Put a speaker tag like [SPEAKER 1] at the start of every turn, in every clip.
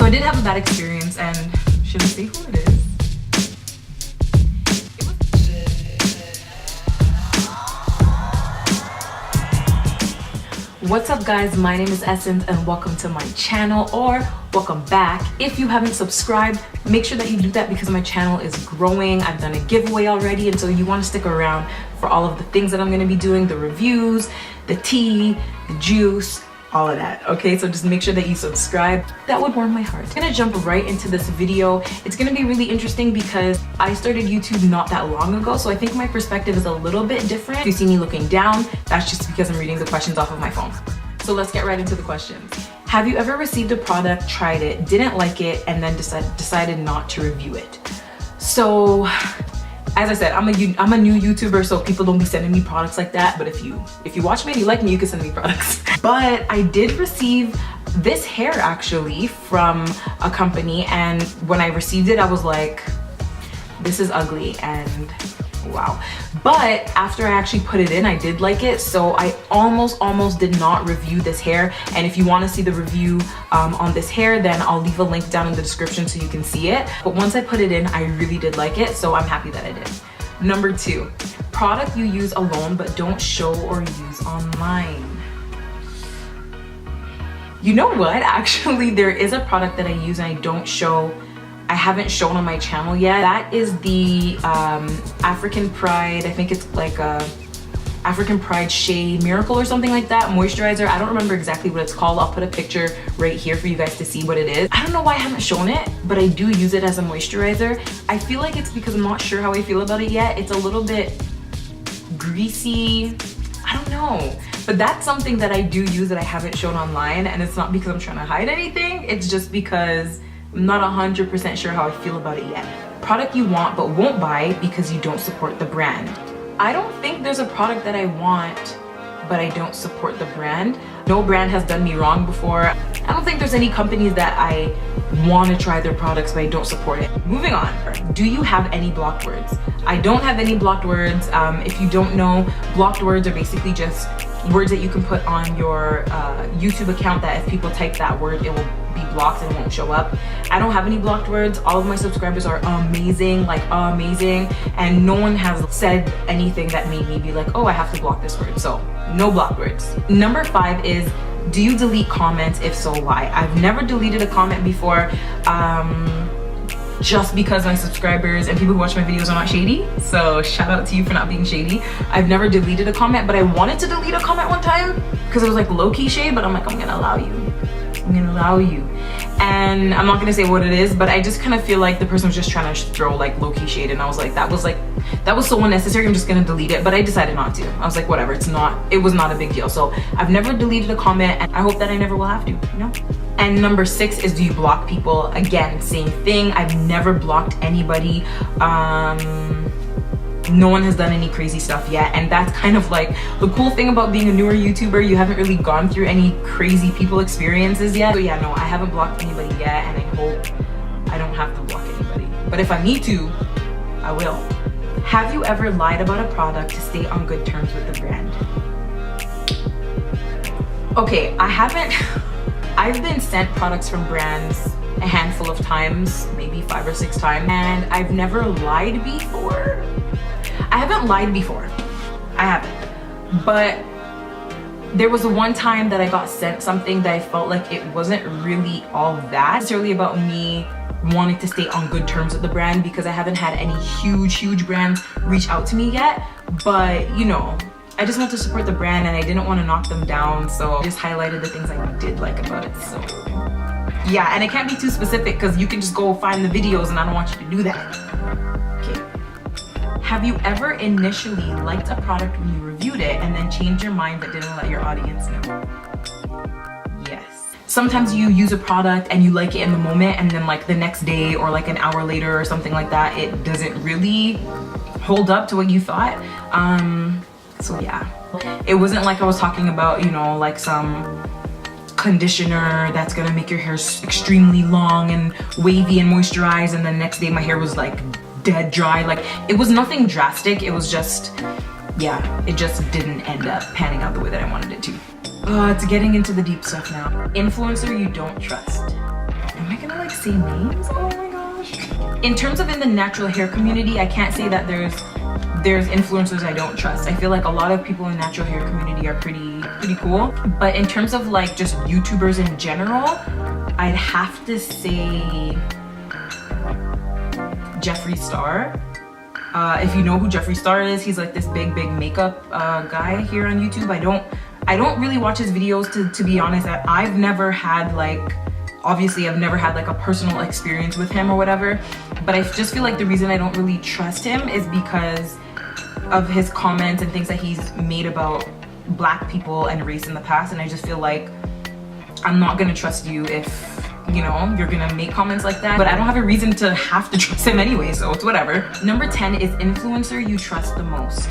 [SPEAKER 1] I did have a bad experience, and should I say who it is? What's up guys, my name is Essence and welcome to my channel, or welcome back. If you haven't subscribed, make sure that you do that because my channel is growing. I've done a giveaway already, and so you want to stick around for all of the things that I'm going to be doing, the reviews, the tea, the juice, all of that. Okay, so just make sure that you subscribe. That would warm my heart. I'm gonna jump right into this video. It's gonna be really interesting because I started YouTube not that long ago, so I think my perspective is a little bit different. If you see me looking down, that's just because I'm reading the questions off of my phone. So let's get right into the questions. Have you ever received a product, tried it, didn't like it, and then decided not to review it? So as I said, I'm a new YouTuber, so people don't be sending me products like that. But if you watch me and you like me, you can send me products. But I did receive this hair actually from a company, and when I received it, I was like, this is ugly and wow. But after I actually put it in, I did like it, so I almost did not review this hair. And if you want to see the review on this hair, then I'll leave a link down in the description so you can see it. But once I put it in, I really did like it, so I'm happy that I did. Number 2, product you use alone but don't show or use online. You know what? Actually, there is a product that I use and I haven't shown on my channel yet. That is the African Pride, I think it's like a African Pride Shea Miracle or something like that, moisturizer. I don't remember exactly what it's called. I'll put a picture right here for you guys to see what it is. I don't know why I haven't shown it, but I do use it as a moisturizer. I feel like it's because I'm not sure how I feel about it yet. It's a little bit greasy, I don't know. But that's something that I do use that I haven't shown online, and it's not because I'm trying to hide anything. It's just because I'm not 100% sure how I feel about it yet. Product you want but won't buy because you don't support the brand. I don't think there's a product that I want but I don't support the brand. No brand has done me wrong before. I don't think there's any companies that I want to try their products but I don't support it. Moving on. Do you have any blocked words? I don't have any blocked words. If you don't know, blocked words are basically just words that you can put on your YouTube account that if people type that word, it will be blocked and won't show up. I don't have any blocked words. All of my subscribers are amazing, like amazing, and no one has said anything that made me be like, oh, I have to block this word. So no blocked words. Number 5 is, do you delete comments? If so, why? I've never deleted a comment before, just because my subscribers and people who watch my videos are not shady. So shout out to you for not being shady. I've never deleted a comment, but I wanted to delete a comment one time because it was like low-key shade, but I'm like, I'm gonna allow you. I'm gonna allow you. And I'm not gonna say what it is, but I just kind of feel like the person was just trying to throw like low-key shade, and I was like, that was so unnecessary, I'm just gonna delete it. But I decided not to. I was like, whatever, it was not a big deal. So I've never deleted a comment, and I hope that I never will have to, you know? And number 6 is, do you block people? Again, same thing. I've never blocked anybody. No one has done any crazy stuff yet, and that's kind of like the cool thing about being a newer YouTuber. You haven't really gone through any crazy people experiences yet. So yeah, no, I haven't blocked anybody yet, and I hope I don't have to block anybody. But if I need to, I will. Have you ever lied about a product to stay on good terms with the brand? Okay, I haven't. I've been sent products from brands a handful of times, maybe 5 or 6 times, and I've never lied before. I haven't lied before. I haven't. But there was one time that I got sent something that I felt like it wasn't really all that necessarily about me wanting to stay on good terms with the brand, because I haven't had any huge brands reach out to me yet. But you know, I just want to support the brand and I didn't want to knock them down, so I just highlighted the things I did like about it. So yeah, and it can't be too specific because you can just go find the videos and I don't want you to do that. Okay. Have you ever initially liked a product when you reviewed it and then changed your mind but didn't let your audience know? Yes. Sometimes you use a product and you like it in the moment, and then like the next day or like an hour later or something like that, it doesn't really hold up to what you thought. So yeah, it wasn't like I was talking about, you know, like some conditioner that's gonna make your hair extremely long and wavy and moisturized, and then next day my hair was like dead dry. Like, it was nothing drastic. It was just, yeah, it just didn't end up panning out the way that I wanted it to. It's getting into the deep stuff now. Influencer you don't trust. am I gonna like say names? Oh my gosh. In terms of in the natural hair community, I can't say that there's influencers I don't trust. I feel like a lot of people in the natural hair community are pretty cool. But in terms of like just YouTubers in general, I'd have to say Jeffree Star. If you know who Jeffree Star is, he's like this big makeup guy here on YouTube. I don't really watch his videos to be honest. I've never had like, obviously I've never had like a personal experience with him or whatever, but I just feel like the reason I don't really trust him is because of his comments and things that he's made about black people and race in the past. And I just feel like I'm not gonna trust you if, you know, you're gonna make comments like that. But I don't have a reason to have to trust him anyway, so it's whatever. Number 10 is influencer you trust the most.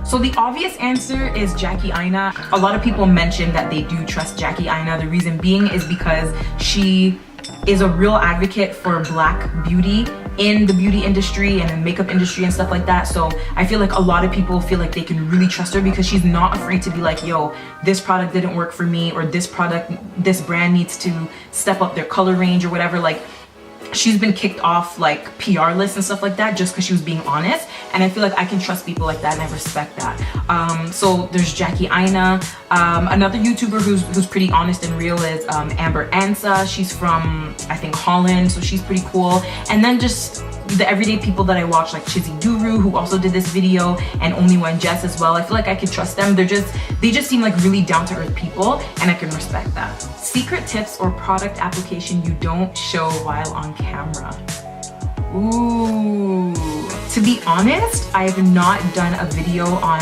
[SPEAKER 1] So the obvious answer is Jackie Aina. A lot of people mention that they do trust Jackie Aina. The reason being is because she is a real advocate for black beauty in the beauty industry and the makeup industry and stuff like that. So I feel like a lot of people feel like they can really trust her because she's not afraid to be like, yo, this product didn't work for me, or this brand needs to step up their color range or whatever. Like, she's been kicked off like PR lists and stuff like that just because she was being honest, and I feel like I can trust people like that and I respect that. So there's Jackie Aina. Another YouTuber who's pretty honest and real is Amber Ansa. She's from, I think, Holland, so she's pretty cool. And then just the everyday people that I watch, like Chizzy Duru, who also did this video, and Only One Jess as well. I feel like I could trust them. They just seem like really down-to-earth people, and I can respect that. Secret tips or product application you don't show while on camera. Ooh. To be honest, I have not done a video on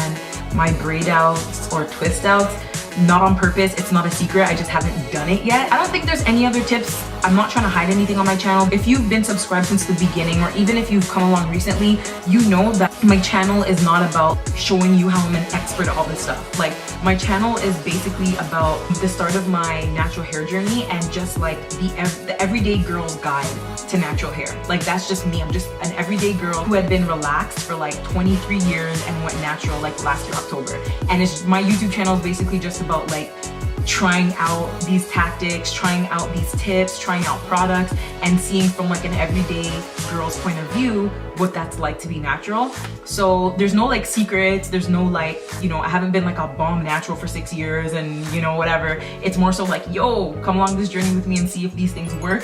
[SPEAKER 1] my braid outs or twist outs. Not on purpose, it's not a secret, I just haven't done it yet. I don't think there's any other tips. I'm not trying to hide anything on my channel. If you've been subscribed since the beginning, or even if you've come along recently, you know that my channel is not about showing you how I'm an expert at all this stuff. Like, my channel is basically about the start of my natural hair journey and just like the everyday girl's guide to natural hair. Like, that's just me. I'm just an everyday girl who had been relaxed for like 23 years and went natural like last year October. And my YouTube channel is basically just about like trying out these tactics, trying out these tips, trying out products, and seeing from like an everyday girl's point of view what that's like to be natural. So there's no like secrets, there's no like, you know, I haven't been like a bomb natural for 6 years and, you know, whatever. It's more so like, yo, come along this journey with me and see if these things work.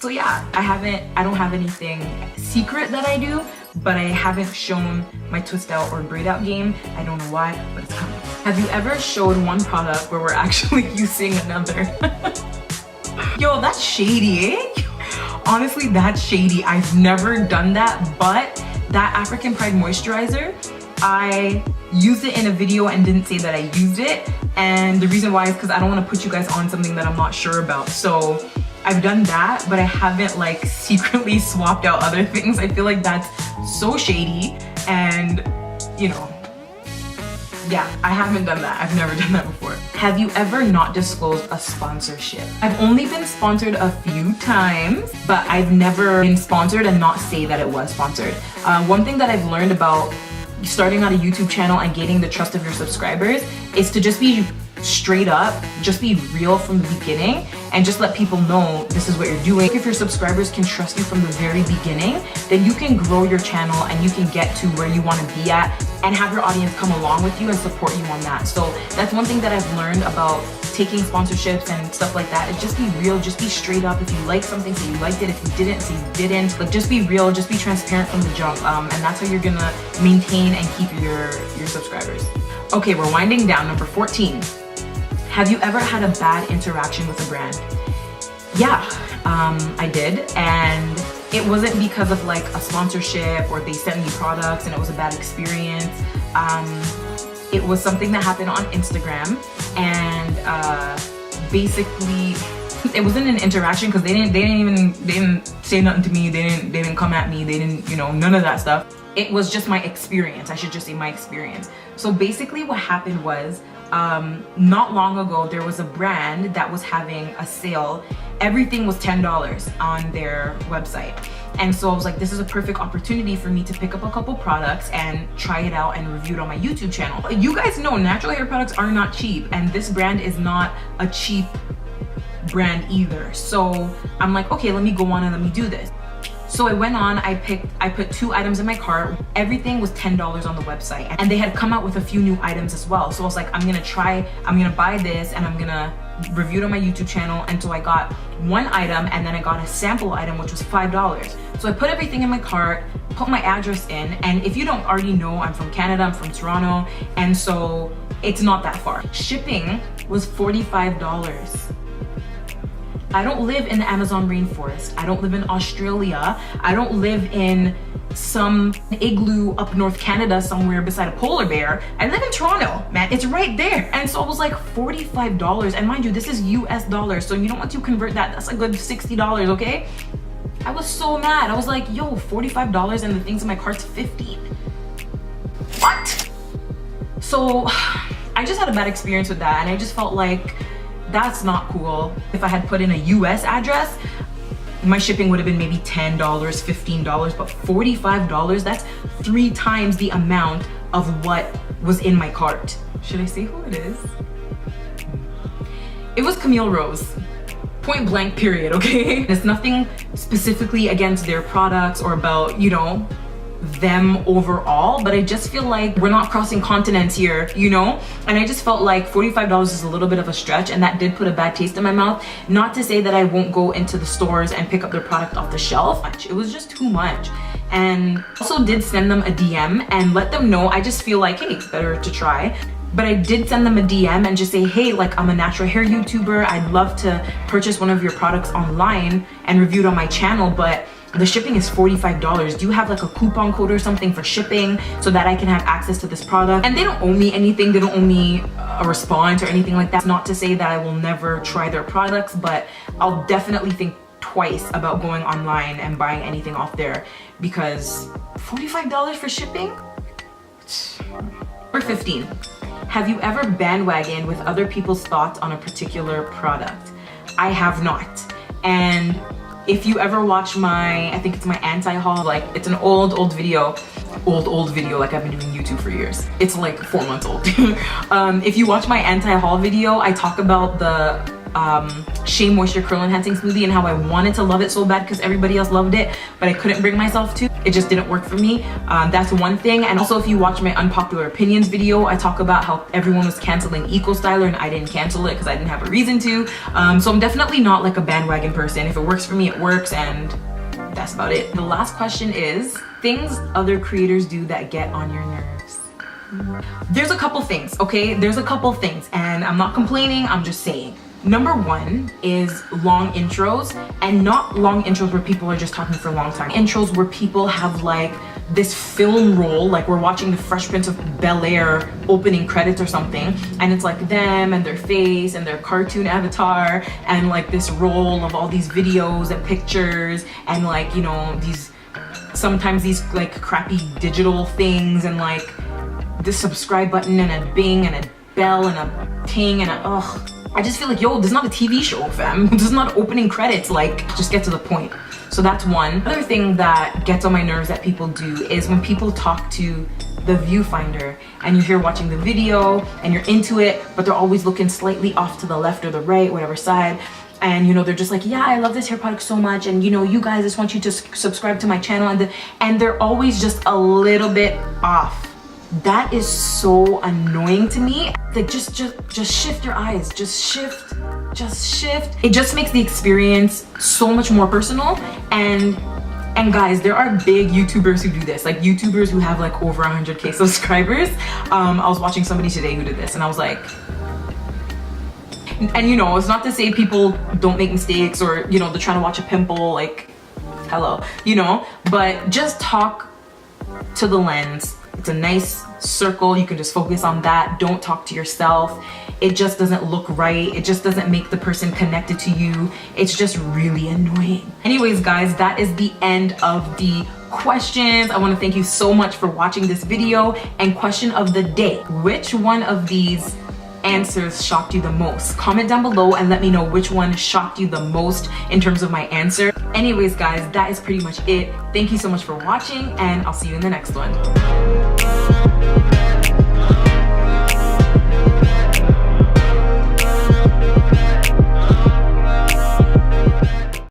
[SPEAKER 1] So yeah, I don't have anything secret that I do, but I haven't shown my twist out or braid out game. I don't know why, but it's coming. Have you ever showed one product where we're actually using another? Yo, that's shady, eh? Honestly, that's shady. I've never done that, but that African Pride moisturizer, I used it in a video and didn't say that I used it. And the reason why is because I don't want to put you guys on something that I'm not sure about. So I've done that, but I haven't like secretly swapped out other things. I feel like that's so shady, and you know, yeah, I haven't done that. I've never done that before. Have you ever not disclosed a sponsorship? I've only been sponsored a few times, but I've never been sponsored and not say that it was sponsored. One thing that I've learned about starting on a YouTube channel and gaining the trust of your subscribers is to just be straight up, just be real from the beginning, and just let people know this is what you're doing. If your subscribers can trust you from the very beginning, then you can grow your channel and you can get to where you want to be at and have your audience come along with you and support you on that. So that's one thing that I've learned about taking sponsorships and stuff like that, is just be real, just be straight up. If you like something, say you liked it. If you didn't, say you didn't. Like, just be real, just be transparent from the jump, and that's how you're gonna maintain and keep your subscribers. Okay, we're winding down. Number 14. Have you ever had a bad interaction with a brand? Yeah, I did, and it wasn't because of like a sponsorship or they sent me products and it was a bad experience. It was something that happened on Instagram, and basically it wasn't an interaction because they didn't say nothing to me. They didn't come at me. They didn't, you know, none of that stuff. It was just my experience. I should just say my experience. So basically what happened was, not long ago, there was a brand that was having a sale. Everything was $10 on their website. And so I was like, this is a perfect opportunity for me to pick up a couple products and try it out and review it on my YouTube channel. You guys know natural hair products are not cheap, and this brand is not a cheap brand either. So I'm like, okay, let me go on and let me do this. So I went on, I put 2 items in my cart. Everything was $10 on the website. And they had come out with a few new items as well. So I was like, I'm gonna buy this and I'm gonna review it on my YouTube channel. And so I got 1 item and then I got a sample item, which was $5. So I put everything in my cart, put my address in. And if you don't already know, I'm from Canada, I'm from Toronto. And so it's not that far. Shipping was $45. I don't live in the Amazon rainforest. I don't live in Australia. I don't live in some igloo up North Canada somewhere beside a polar bear. I live in Toronto, man. It's right there. And so it was like $45. And mind you, this is US dollars. So you don't want to convert that. That's a good $60, okay? I was so mad. I was like, yo, $45 and the things in my cart's $15. What? So I just had a bad experience with that. And I just felt like, that's not cool. If I had put in a US address, my shipping would have been maybe $10, $15, but $45, that's 3 times the amount of what was in my cart. Should I say who it is? It was Camille Rose. Point blank, period, okay? It's nothing specifically against their products or about, you know, them overall, but I just feel like we're not crossing continents here, you know? And I just felt like $45 is a little bit of a stretch, and that did put a bad taste in my mouth. Not to say that I won't go into the stores and pick up their product off the shelf. It was just too much. And also did send them a DM and let them know, I just feel like, hey, it's better to try. But I did send them a DM and just say, hey, like, I'm a natural hair YouTuber. I'd love to purchase one of your products online and review it on my channel, but the shipping is $45. Do you have like a coupon code or something for shipping so that I can have access to this product? And they don't owe me anything. They don't owe me a response or anything like that. Not to say that I will never try their products, but I'll definitely think twice about going online and buying anything off there, because $45 for shipping? Or 15. Have you ever bandwagoned with other people's thoughts on a particular product? I have not. And if you ever watch my, I think it's my anti-haul, like it's an old video, like I've been doing YouTube for years. It's like 4 months old. If you watch my anti-haul video, I talk about the Shea Moisture Curl Enhancing Smoothie and how I wanted to love it so bad because everybody else loved it, but I couldn't bring myself to. It just didn't work for me. That's one thing. And also, if you watch my unpopular opinions video, I talk about how everyone was canceling Eco Styler and I didn't cancel it because I didn't have a reason to. So I'm definitely not like a bandwagon person. If it works for me, it works, and that's about it. The last question is, things other creators do that get on your nerves. There's a couple things, okay? There's a couple things, and I'm not complaining, I'm just saying. Number 1 is long intros, and not long intros where people are just talking for a long time. Intros where people have like this film roll, like we're watching the Fresh Prince of Bel-Air opening credits or something, and it's like them and their face and their cartoon avatar and like this roll of all these videos and pictures and like, you know, these sometimes these like crappy digital things and like the subscribe button and a bing and a bell and a ting and a ugh. I just feel like, yo, this is not a TV show, fam. This is not opening credits, like, just get to the point. So that's one. Another thing that gets on my nerves that people do is when people talk to the viewfinder and you're here watching the video and you're into it, but they're always looking slightly off to the left or the right, whatever side. And, you know, they're just like, yeah, I love this hair product so much. And, you know, you guys, I just want you to subscribe to my channel. And they're always just a little bit off. That is so annoying to me. Like, just shift your eyes, just shift. It just makes the experience so much more personal. And guys, there are big YouTubers who do this, like YouTubers who have like over 100K subscribers. I was watching somebody today who did this and I was like, and you know, it's not to say people don't make mistakes or, you know, they're trying to watch a pimple, like, hello, you know, but just talk to the lens. It's a nice circle. You can just focus on that. Don't talk to yourself. It just doesn't look right. It just doesn't make the person connected to you. It's just really annoying. Anyways, guys, that is the end of the questions. I want to thank you so much for watching this video. And question of the day, which one of these answers shocked you the most? Comment down below and let me know which one shocked you the most in terms of my answer. Anyways, guys, that is pretty much it. Thank you so much for watching, and I'll see you in the next one.